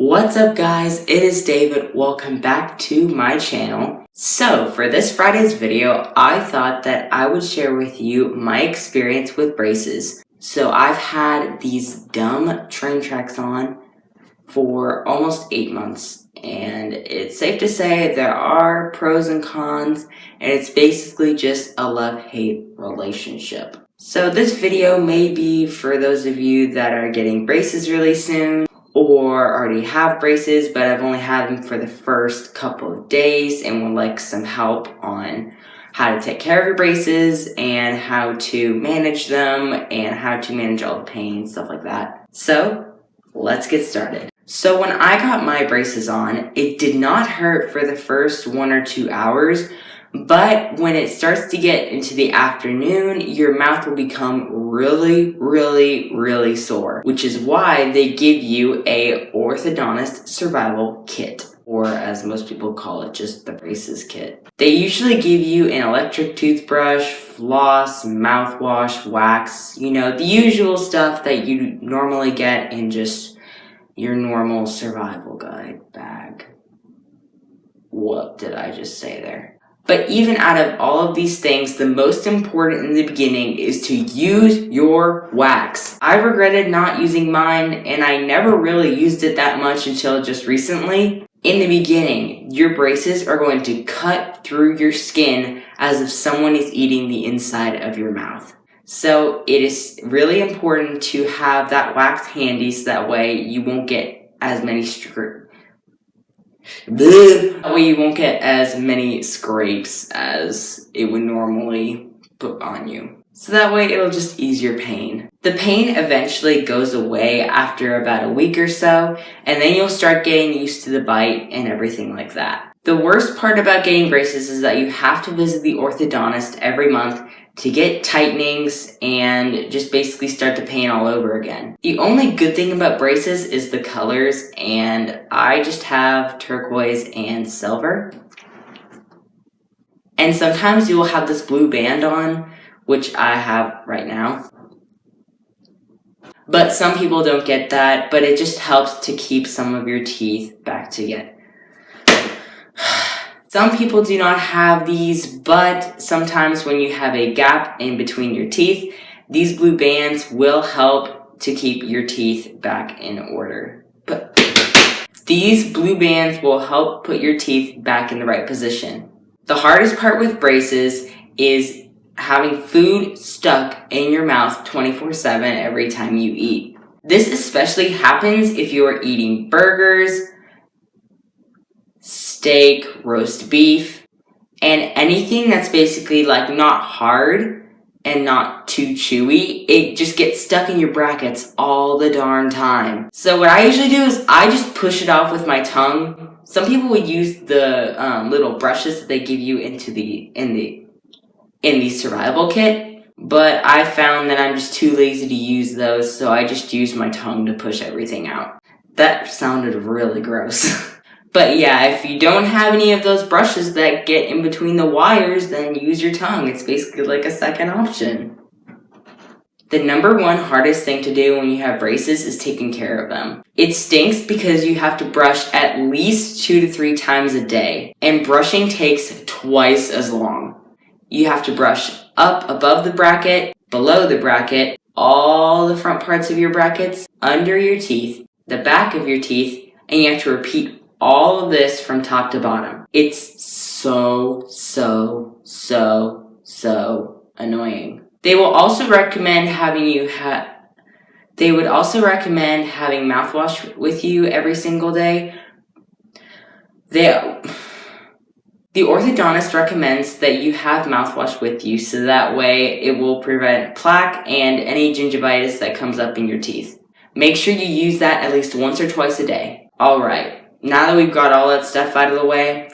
What's up guys, it is David. Welcome back to my channel. So for this Friday's video, I thought that I would share with you my experience with braces. So I've had these dumb train tracks on for almost 8 months. And it's safe to say there are pros and cons, and it's basically just a love-hate relationship. So this video may be for those of you that are getting braces really soon, or already have braces but I've only had them for the first couple of days and would like some help on how to take care of your braces and how to manage them and how to manage all the pain, stuff like that. So let's get started. So when I got my braces on, it did not hurt for the first 1 or 2 hours, but when it starts to get into the afternoon, your mouth will become really sore, which is why they give you a orthodontist survival kit, or as most people call it, just the braces kit. They usually give you an electric toothbrush, floss, mouthwash, wax, you know, the usual stuff that you normally get in just your normal survival guide bag. What did I just say there? But even out of all of these things, the most important in the beginning is to use your wax. I regretted not using mine, and I never really used it that much until just recently. In the beginning, your braces are going to cut through your skin as if someone is eating the inside of your mouth. So it is really important to have that wax handy so that way you won't get as many That way you won't get as many scrapes as it would normally put on you. So that way it'll just ease your pain. The pain eventually goes away after about a week or so, and then you'll start getting used to the bite and everything like that. The worst part about getting braces is that you have to visit the orthodontist every month to get tightenings and just basically start the pain all over again. The only good thing about braces is the colors, and I just have turquoise and silver. And sometimes you will have this blue band on, which I have right now. But some people don't get that, but it just helps to keep some of your teeth back together. Some people do not have these, but sometimes when you have a gap in between your teeth, these blue bands will help to keep your teeth back in order. But these blue bands will help put your teeth back in the right position. The hardest part with braces is having food stuck in your mouth 24/7 every time you eat. This especially happens if you are eating burgers, steak, roast beef, and anything that's basically like not hard and not too chewy. It just gets stuck in your brackets all the darn time. So what I usually do is I just push it off with my tongue. Some people would use the little brushes that they give you in the survival kit, but I found that I'm just too lazy to use those, so I just use my tongue to push everything out. That sounded really gross. But yeah, if you don't have any of those brushes that get in between the wires, then use your tongue. It's basically like a second option. The number one hardest thing to do when you have braces is taking care of them. It stinks because you have to brush at least 2 to 3 times a day, and brushing takes twice as long. You have to brush up above the bracket, below the bracket, all the front parts of your brackets, under your teeth, the back of your teeth, and you have to repeat all of this from top to bottom. It's so annoying. They will also recommend having mouthwash with you every single day. The orthodontist recommends that you have mouthwash with you so that way it will prevent plaque and any gingivitis that comes up in your teeth. Make sure you use that at least once or twice a day. Alright. Now that we've got all that stuff out of the way,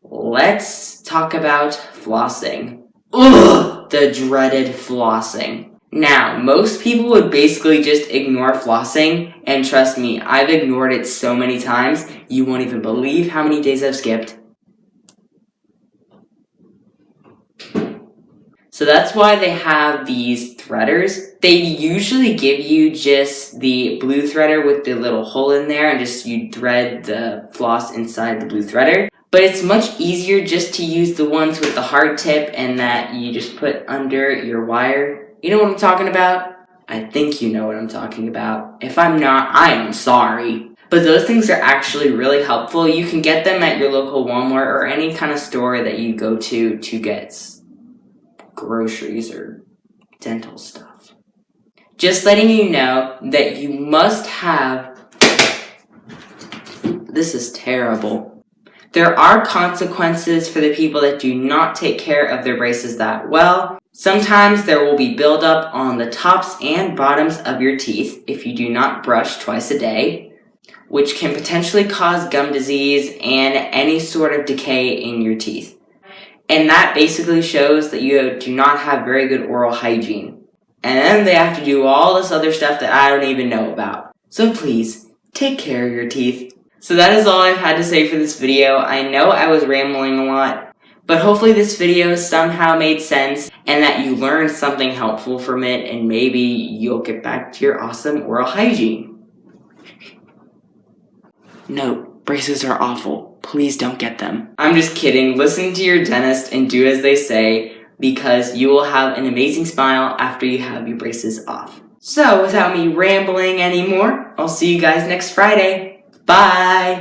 let's talk about flossing. Ugh! The dreaded flossing. Now, most people would basically just ignore flossing, and trust me, I've ignored it so many times, you won't even believe how many days I've skipped. So that's why they have these threaders. They usually give you just the blue threader with the little hole in there, and just you thread the floss inside the blue threader. But it's much easier just to use the ones with the hard tip and that you just put under your wire. You know what I'm talking about? I think you know what I'm talking about. If I'm not, I am sorry. But those things are actually really helpful. You can get them at your local Walmart or any kind of store that you go to get groceries or dental stuff. Just letting you know that you must have... This is terrible. There are consequences for the people that do not take care of their braces that well. Sometimes there will be buildup on the tops and bottoms of your teeth if you do not brush twice a day, which can potentially cause gum disease and any sort of decay in your teeth. And that basically shows that you do not have very good oral hygiene. And then they have to do all this other stuff that I don't even know about. So please, take care of your teeth. So that is all I've had to say for this video. I know I was rambling a lot, but hopefully this video somehow made sense and that you learned something helpful from it, and maybe you'll get back to your awesome oral hygiene. No, braces are awful. Please don't get them. I'm just kidding. Listen to your dentist and do as they say, because you will have an amazing smile after you have your braces off. So without me rambling anymore, I'll see you guys next Friday. Bye!